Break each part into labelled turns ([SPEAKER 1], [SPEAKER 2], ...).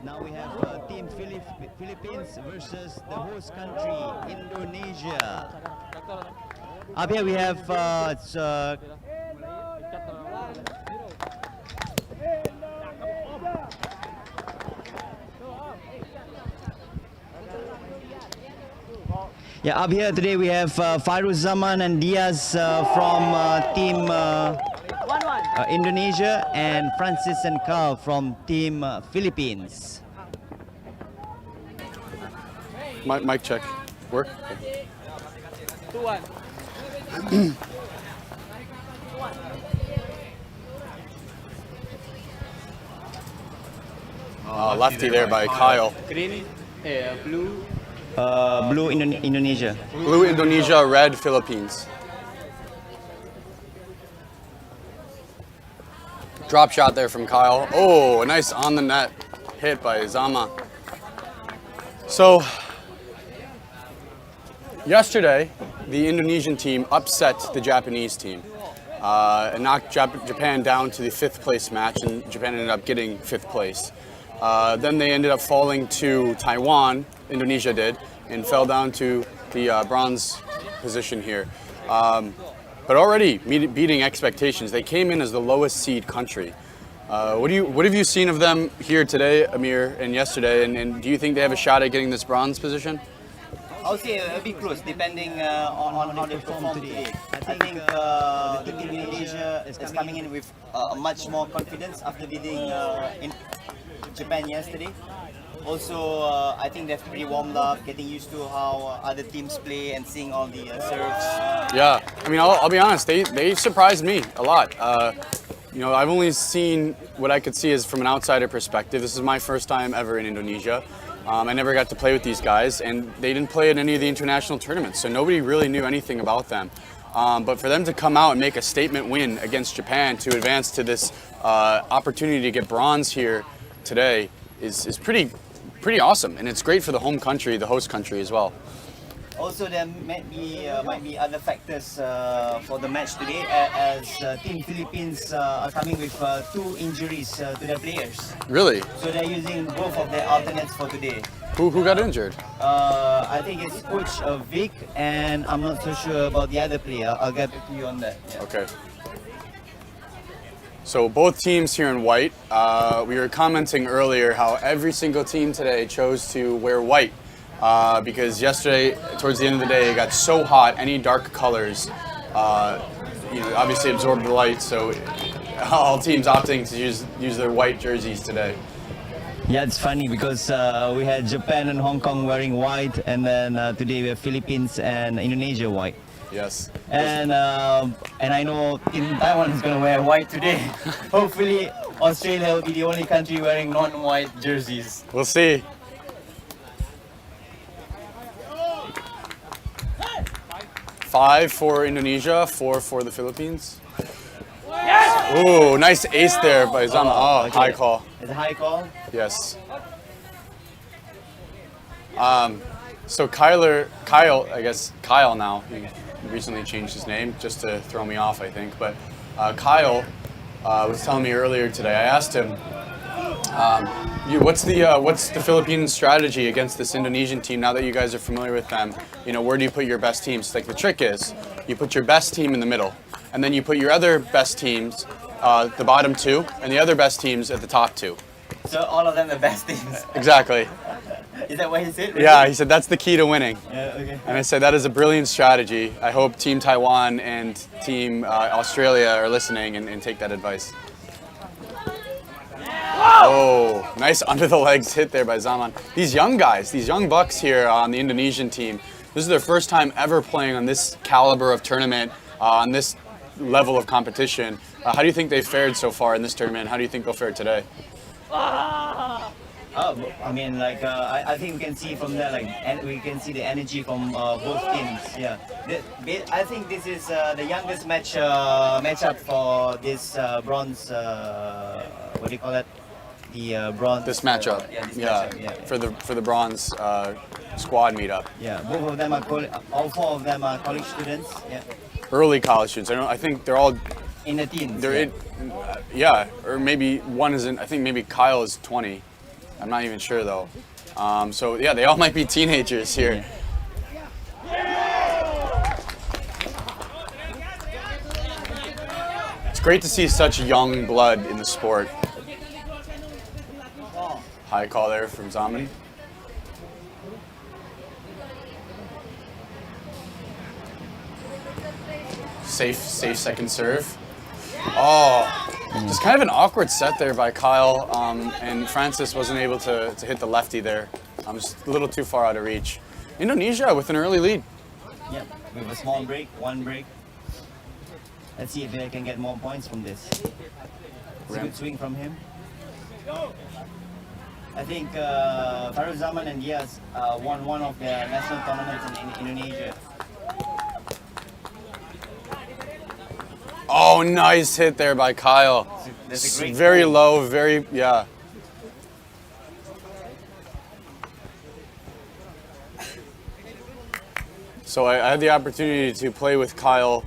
[SPEAKER 1] Now we have Team Philippines versus the host country, Indonesia. Up here we have yeah, up here today we have Fairuz Zaman and Diaz from Team Indonesia, and Francis and Carl from Team Philippines.
[SPEAKER 2] Mic check. Work?
[SPEAKER 3] 2-1.
[SPEAKER 2] Lefty there by Kyle.
[SPEAKER 3] Green, blue.
[SPEAKER 1] Blue Indonesia.
[SPEAKER 2] Blue Indonesia, red Philippines. Drop shot there from Kyle. Oh, a nice on the net hit by Zama. So, yesterday, the Indonesian team upset the Japanese team and knocked Japan down to the 5th place match, and Japan ended up getting 5th place. Then they ended up falling to Taiwan, Indonesia did, and fell down to the bronze position here. But already beating expectations. They came in as the lowest seed country. What have you seen of them here today, Amir, and yesterday? And do you think they have a shot at getting this bronze position?
[SPEAKER 1] I would say a bit close, depending on how they perform today. I think the team Indonesia is coming in with much more confidence after beating in Japan yesterday. Also, I think they've pretty warmed up, getting used to how other teams play and seeing all the serves.
[SPEAKER 2] Yeah, I mean, I'll be honest, they surprised me a lot. You know, I've only seen what I could see as from an outsider perspective. This is my first time ever in Indonesia. I never got to play with these guys, and they didn't play in any of the international tournaments, so nobody really knew anything about them. But for them to come out and make a statement win against Japan to advance to this opportunity to get bronze here today is pretty awesome, and it's great for the home country, the host country as well.
[SPEAKER 1] Also, there might be other factors for the match today, as Team Philippines are coming with 2 injuries to their players.
[SPEAKER 2] Really?
[SPEAKER 1] So they're using both of their alternates for today.
[SPEAKER 2] Who got injured?
[SPEAKER 1] I think it's Coach Vic, and I'm not so sure about the other player. I'll get back to you on that. Yeah.
[SPEAKER 2] Okay. So both teams here in white. We were commenting earlier how every single team today chose to wear white because yesterday, towards the end of the day, it got so hot. Any dark colors, obviously absorb the light. So all teams opting to use their white jerseys today.
[SPEAKER 1] Yeah, it's funny because we had Japan and Hong Kong wearing white, and then today we have Philippines and Indonesia white.
[SPEAKER 2] Yes.
[SPEAKER 1] And I know Team Taiwan is going to wear white today. Hopefully, Australia will be the only country wearing non-white jerseys.
[SPEAKER 2] We'll see. Five for Indonesia, 4 for the Philippines. Yes! Ooh, nice ace there by Zama. Oh,
[SPEAKER 1] okay.
[SPEAKER 2] High call.
[SPEAKER 1] It's a high call?
[SPEAKER 2] Yes. So Kyle, I guess Kyle now, he recently changed his name just to throw me off, I think. But Kyle was telling me earlier today, I asked him, what's the Philippine strategy against this Indonesian team now that you guys are familiar with them? You know, where do you put your best teams? Like the trick is, you put your best team in the middle, and then you put your other best teams, the bottom 2, and the other best teams at the top 2.
[SPEAKER 1] So all of them the best teams?
[SPEAKER 2] Exactly.
[SPEAKER 1] Is that what he said? Really?
[SPEAKER 2] Yeah, he said that's the key to winning.
[SPEAKER 1] Yeah, okay.
[SPEAKER 2] And I said that is a brilliant strategy. I hope Team Taiwan and Team Australia are listening and take that advice. Oh, nice under the legs hit there by Zaman. These young guys, these young bucks here on the Indonesian team, this is their first time ever playing on this caliber of tournament, on this level of competition. How do you think they've fared so far in this tournament? How do you think they'll fare today?
[SPEAKER 1] I mean, I think we can see from there, we can see the energy from both teams. Yeah, I think this is the youngest matchup for this bronze. What do you call it? The bronze.
[SPEAKER 2] This matchup.
[SPEAKER 1] Matchup, yeah.
[SPEAKER 2] For the bronze squad meetup.
[SPEAKER 1] Yeah, both of them are all 4 of them are college students. Yeah.
[SPEAKER 2] Early college students. I think they're all
[SPEAKER 1] in the teens.
[SPEAKER 2] They're or maybe one isn't. I think maybe Kyle is 20. I'm not even sure though. So yeah, they all might be teenagers here. It's great to see such young blood in the sport. High call there from Zamani. Safe second serve. Oh, just kind of an awkward set there by Kyle, and Francis wasn't able to hit the lefty there. Just a little too far out of reach. Indonesia with an early lead.
[SPEAKER 1] Yeah, with a small break, one break. Let's see if they can get more points from this. It's a good swing from him. I think Farouk Zaman and Diaz won one of the national tournaments in Indonesia.
[SPEAKER 2] Oh, nice hit there by Kyle.
[SPEAKER 1] That's a great
[SPEAKER 2] very
[SPEAKER 1] goal.
[SPEAKER 2] low, very, yeah. So I had the opportunity to play with Kyle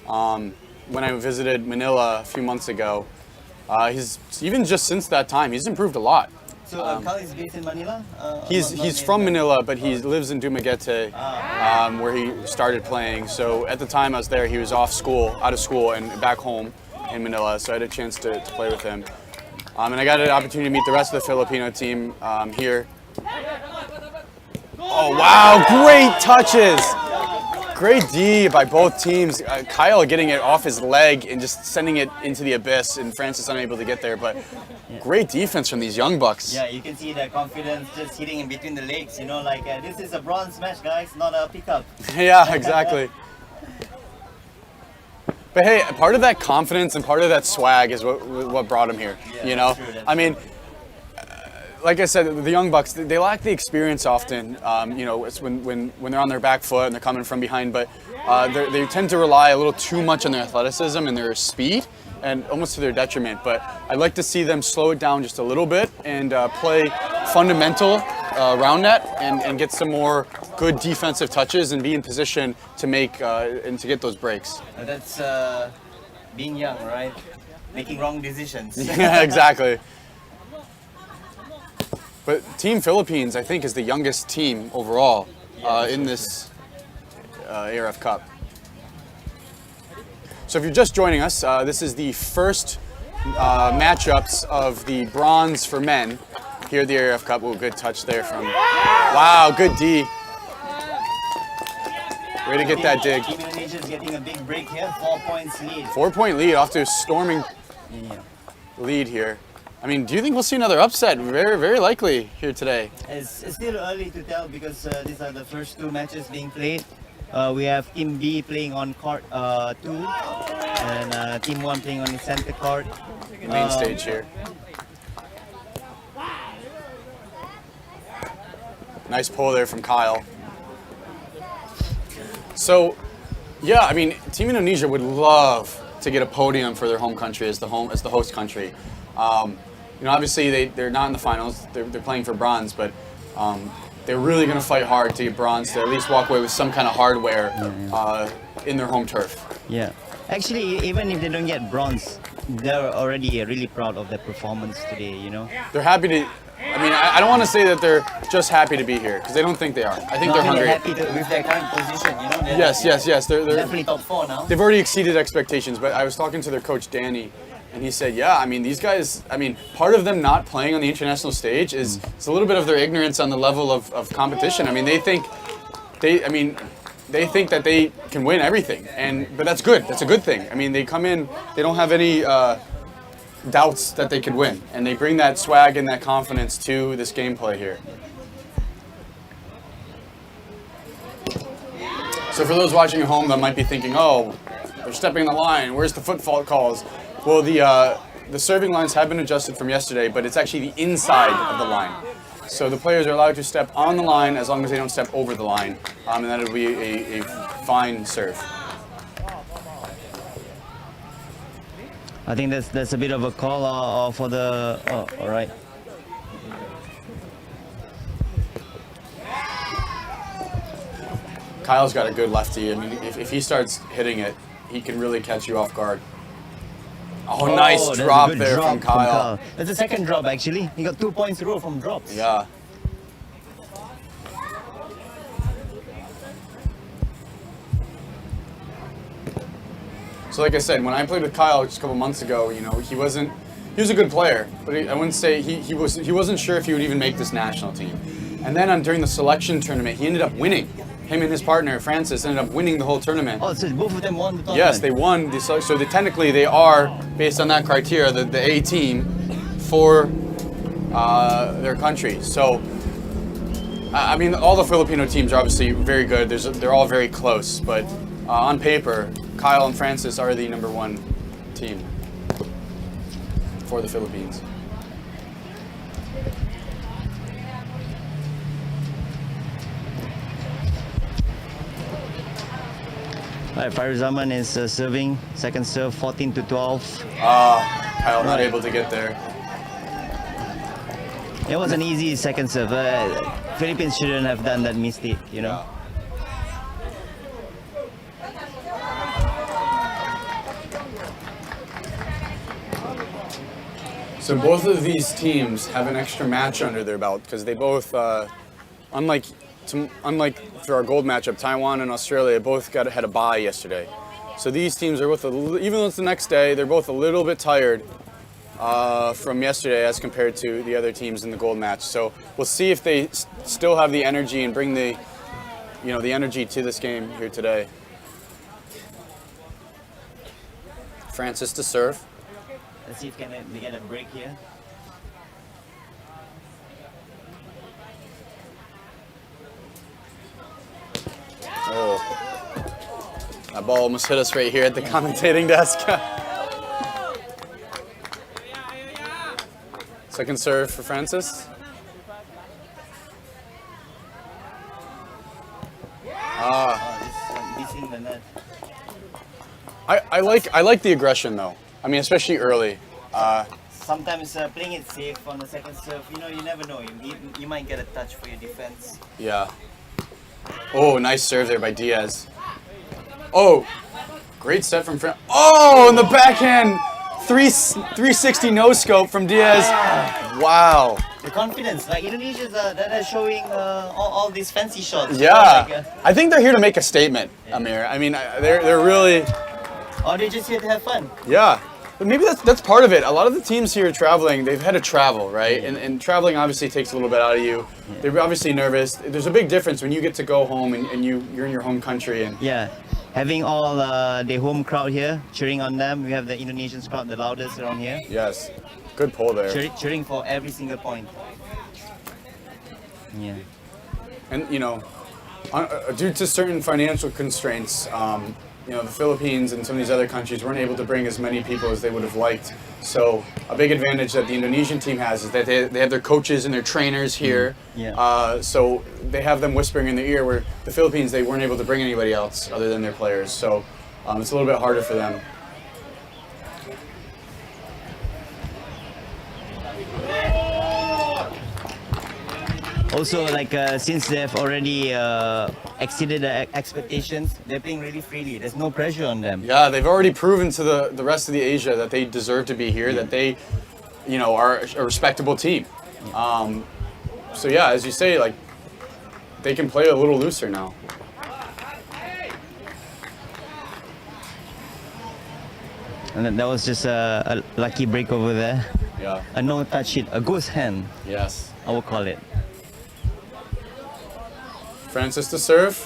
[SPEAKER 2] when I visited Manila a few months ago. He's even just since that time, he's improved a lot.
[SPEAKER 1] So Kyle is based in Manila?
[SPEAKER 2] He's from Manila, but he lives in Dumaguete, where he started playing. So at the time I was there, he was out of school, and back home in Manila. So I had a chance to play with him, and I got an opportunity to meet the rest of the Filipino team here. Oh wow! Great touches. Great D by both teams. Kyle getting it off his leg and just sending it into the abyss, and Francis unable to get there. But great defense from these young bucks.
[SPEAKER 1] Yeah, you can see the confidence just hitting in between the legs. You know, like this is a bronze match, guys, not a pickup.
[SPEAKER 2] Yeah, exactly. But hey, part of that confidence and part of that swag is what brought him here.
[SPEAKER 1] Yeah,
[SPEAKER 2] you know,
[SPEAKER 1] that's true,
[SPEAKER 2] I mean, like I said, the young bucks, they lack the experience often. You know, it's when they're on their back foot and they're coming from behind, but they tend to rely a little too much on their athleticism and their speed, and almost to their detriment. But I'd like to see them slow it down just a little bit and play fundamental Roundnet and get some more good defensive touches and be in position to make and to get those breaks.
[SPEAKER 1] That's being young, right? Making wrong decisions.
[SPEAKER 2] Yeah, exactly. But Team Philippines, I think, is the youngest team overall in this ARF Cup. So if you're just joining us, this is the first matchups of the bronze for men here at the ARF Cup. Oh, good touch there from, wow, good D. Way to get that dig.
[SPEAKER 1] Team Indonesia is getting a big break here, 4 points lead.
[SPEAKER 2] 4-point lead, off to a storming lead here. I mean, do you think we'll see another upset? Very, very likely here today.
[SPEAKER 1] It's still early to tell because these are the first two matches being played. We have Team B playing on court 2 and Team 1 playing on the center court.
[SPEAKER 2] Main stage here. Nice pull there from Kyle. So, yeah, I mean, Team Indonesia would love to get a podium for their home country as the host country. You know, obviously they're not in the finals. They're playing for bronze, but they're really going to fight hard to get bronze to at least walk away with some kind of hardware in their home turf.
[SPEAKER 1] Yeah. Actually, even if they don't get bronze, they're already really proud of their performance today, you know?
[SPEAKER 2] They're happy to, I mean, I don't want to say that they're just happy to be here, because they don't think they are. I think they're hungry.
[SPEAKER 1] They're happy with their current position, you know?
[SPEAKER 2] Yes. They're
[SPEAKER 1] definitely top 4 now.
[SPEAKER 2] They've already exceeded expectations, but I was talking to their coach, Danny, and he said, yeah, I mean, these guys, I mean, part of them not playing on the international stage is it's a little bit of their ignorance on the level of competition. I mean, they think that they can win everything, but that's good. That's a good thing. I mean, they come in, they don't have any doubts that they could win, and they bring that swag and that confidence to this gameplay here. So for those watching at home that might be thinking, oh, they're stepping the line, where's the foot fault calls? Well, the serving lines have been adjusted from yesterday, but it's actually the inside of the line. So the players are allowed to step on the line as long as they don't step over the line, and that'll be a fine serve.
[SPEAKER 1] I think that's a bit of a call for the. Oh, all right.
[SPEAKER 2] Kyle's got a good lefty. I mean, if he starts hitting it, he can really catch you off guard. Oh, nice
[SPEAKER 1] that's a
[SPEAKER 2] drop
[SPEAKER 1] good
[SPEAKER 2] there
[SPEAKER 1] drop
[SPEAKER 2] from Kyle.
[SPEAKER 1] That's the second drop actually. He got 2 points in a row from drops.
[SPEAKER 2] Yeah. So like I said, when I played with Kyle just a couple months ago, you know, he was a good player, but I wouldn't say he wasn't sure if he would even make this national team. And then during the selection tournament, he ended up winning. Him and his partner Francis ended up winning the whole tournament.
[SPEAKER 1] Oh, so both of them won the tournament?
[SPEAKER 2] Yes, they won. So technically, they are, based on that criteria, the A team for their country. So, I mean, all the Filipino teams are obviously very good. They're all very close, but on paper, Kyle and Francis are the #1 team for the Philippines.
[SPEAKER 1] All right, Farizaman is serving. Second serve, 14-12.
[SPEAKER 2] Kyle not able to get there.
[SPEAKER 1] It was an easy second serve. Philippines shouldn't have done that mistake, you know.
[SPEAKER 2] So both of these teams have an extra match under their belt because they both, unlike for our gold matchup, Taiwan and Australia both had a bye yesterday. So these teams are both, even though it's the next day, they're both a little bit tired from yesterday as compared to the other teams in the gold match. So we'll see if they still have the energy and bring the energy to this game here today. Francis to serve.
[SPEAKER 1] Let's see if they get a break here.
[SPEAKER 2] Oh, that ball almost hit us right here at the commentating desk. Second serve for Francis.
[SPEAKER 1] This in the net.
[SPEAKER 2] I like the aggression though. I mean, especially early.
[SPEAKER 1] Sometimes playing it safe on the second serve, you never know. You might get a touch for your defense.
[SPEAKER 2] Yeah. Oh, nice serve there by Diaz. Oh, great set from Fran. Oh, and the backhand 360 no scope from Diaz. Wow.
[SPEAKER 1] The confidence, like Indonesia's that are showing all these fancy shots.
[SPEAKER 2] Yeah. I think they're here to make a statement, Amir. I mean, they're really.
[SPEAKER 1] Or they're just here to have fun.
[SPEAKER 2] Yeah. But maybe that's part of it. A lot of the teams here traveling, they've had to travel, right? And traveling obviously takes a little bit out of you. They're obviously nervous. There's a big difference when you get to go home and you're in your home country. And
[SPEAKER 1] Yeah, having all the home crowd here cheering on them. We have the Indonesian crowd, the loudest around here.
[SPEAKER 2] yes, good pull there.
[SPEAKER 1] Cheering for every single point. Yeah.
[SPEAKER 2] And due to certain financial constraints, the Philippines and some of these other countries weren't able to bring as many people as they would have liked. So a big advantage that the Indonesian team has is that they have their coaches and their trainers here.
[SPEAKER 1] Yeah.
[SPEAKER 2] So they have them whispering in their ear, where the Philippines, they weren't able to bring anybody else other than their players. So it's a little bit harder for them.
[SPEAKER 1] Also, since they've already exceeded the expectations, they're playing really freely. There's no pressure on them.
[SPEAKER 2] Yeah, they've already proven to the rest of the Asia that they deserve to be here, that they, are a respectable team. So yeah, as you say, they can play a little looser now.
[SPEAKER 1] And that was just a lucky break over there.
[SPEAKER 2] Yeah.
[SPEAKER 1] A no-touch hit, a ghost hand,
[SPEAKER 2] Yes.
[SPEAKER 1] I will call it.
[SPEAKER 2] Francis to serve.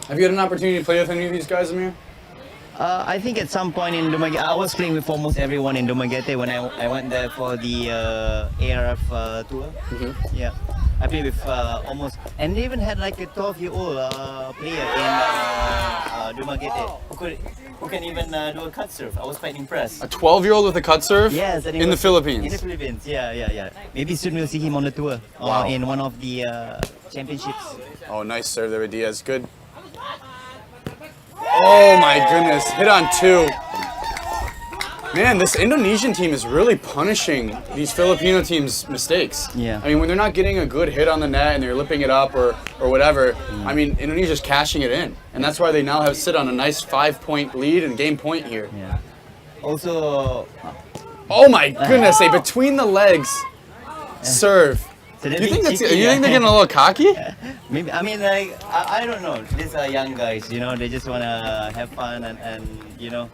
[SPEAKER 2] Have you had an opportunity to play with any of these guys, Amir?
[SPEAKER 1] I think at some point in Dumaguete, I was playing with almost everyone in Dumaguete when I went there for the ARF tour.
[SPEAKER 2] Mm-hmm.
[SPEAKER 1] Yeah, I played with almost, and they even had a 12-year-old player in Dumaguete who can even do a cut serve. I was quite impressed.
[SPEAKER 2] A 12-year-old with a cut serve?
[SPEAKER 1] Yes, and
[SPEAKER 2] in the Philippines.
[SPEAKER 1] In the Philippines, yeah. Maybe soon we'll see him on the tour or in one of the championships.
[SPEAKER 2] Oh, nice serve there with Diaz. Good. Oh my goodness, hit on two. Man, this Indonesian team is really punishing these Filipino teams' mistakes.
[SPEAKER 1] Yeah.
[SPEAKER 2] I mean, when they're not getting a good hit on the net and they're lipping it up or whatever, I mean, Indonesia's cashing it in. And that's why they now sit on a nice 5-point lead and game point here.
[SPEAKER 1] Yeah. Also,
[SPEAKER 2] Oh my goodness! A between the legs serve.
[SPEAKER 1] so
[SPEAKER 2] Do
[SPEAKER 1] they're
[SPEAKER 2] you think
[SPEAKER 1] being
[SPEAKER 2] that's?
[SPEAKER 1] cheeky,
[SPEAKER 2] You think they're getting a little cocky?
[SPEAKER 1] Maybe, I mean, like, I don't know. These are young guys, you know, they just want to have fun and, you know,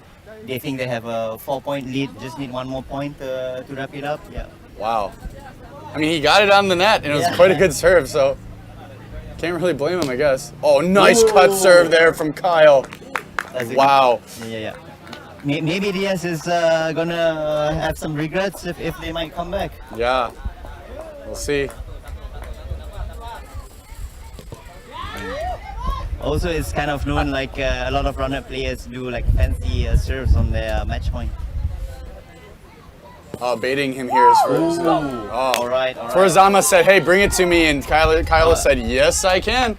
[SPEAKER 1] they think they have a 4-point lead, just need one more point to wrap it up. Yeah.
[SPEAKER 2] Wow. I mean, he got it on the net, and it was
[SPEAKER 1] Yeah.
[SPEAKER 2] quite a good serve, so can't really blame him, I guess. Oh, nice cut
[SPEAKER 1] Ooh.
[SPEAKER 2] serve there from Kyle.
[SPEAKER 1] That's a
[SPEAKER 2] Wow.
[SPEAKER 1] Yeah. Maybe Diaz is gonna have some regrets if they might come back.
[SPEAKER 2] Yeah. We'll see.
[SPEAKER 1] Also, it's kind of known like a lot of Roundnet players do like fancy serves on their match point.
[SPEAKER 2] Baiting him here is for.
[SPEAKER 1] All right.
[SPEAKER 2] Furazama said, "Hey, bring it to me," and Kyla said, "Yes, I can."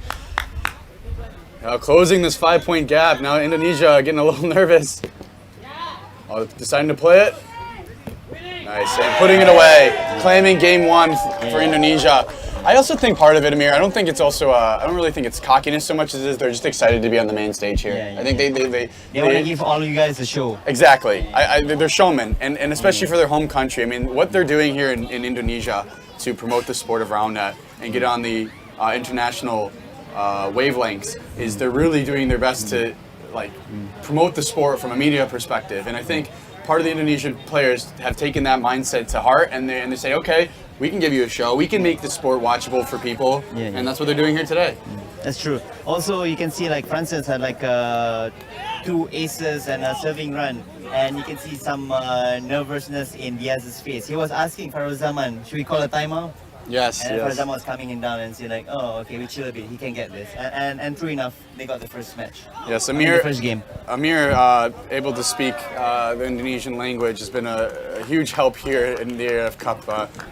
[SPEAKER 2] Closing this 5-point gap. Now Indonesia getting a little nervous. Oh, deciding to play it. Nice, and putting it away, claiming game 1 for Indonesia. I also think part of it, Amir, I don't think it's also, I don't really think it's cockiness so much as it is they're just excited to be on the main stage here.
[SPEAKER 1] Yeah.
[SPEAKER 2] I think
[SPEAKER 1] They want to give all you guys a show.
[SPEAKER 2] Exactly. They're showmen, and especially for their home country. I mean, what they're doing here in Indonesia to promote the sport of Roundnet and get on the international wavelengths is they're really doing their best to promote the sport from a media perspective. And I think part of the Indonesian players have taken that mindset to heart, and they say, okay, we can give you a show. We can make the sport watchable for people, and that's what they're doing here today.
[SPEAKER 1] That's true. Also, you can see like Francis had like 2 aces and a serving run, and you can see some nervousness in Diaz's face. He was asking Faruzaman, should we call a timeout?
[SPEAKER 2] Yes,
[SPEAKER 1] And
[SPEAKER 2] yes.
[SPEAKER 1] Faruzaman was coming in down and saying like, oh, okay, we chill a bit. He can get this. And true enough, they got the first match.
[SPEAKER 2] Yes,
[SPEAKER 1] I mean,
[SPEAKER 2] Amir.
[SPEAKER 1] the first game.
[SPEAKER 2] Amir, able to speak the Indonesian language, has been a huge help here in the ARF Cup.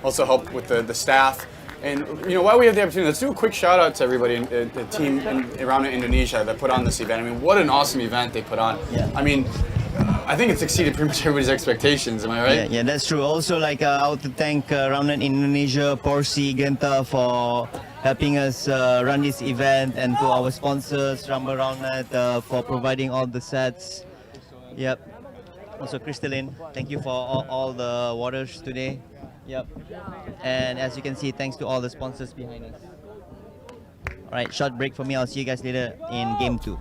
[SPEAKER 2] Also helped with the staff. And you know, while we have the opportunity, let's do a quick shout out to everybody, the team around Indonesia that put on this event. I mean, what an awesome event they put on.
[SPEAKER 1] Yeah.
[SPEAKER 2] I mean, I think it's exceeded pretty much everybody's expectations. Am I right?
[SPEAKER 1] Yeah, that's true. Also, like, I want to thank Roundnet Indonesia, Porsi, Genta for helping us run this event, and to our sponsors, Rumble Roundnet, for providing all the sets. Yep. Also, Crystalline, thank you for all the waters today. Yep. And as you can see, thanks to all the sponsors behind us. All right, short break for me. I'll see you guys later in game 2.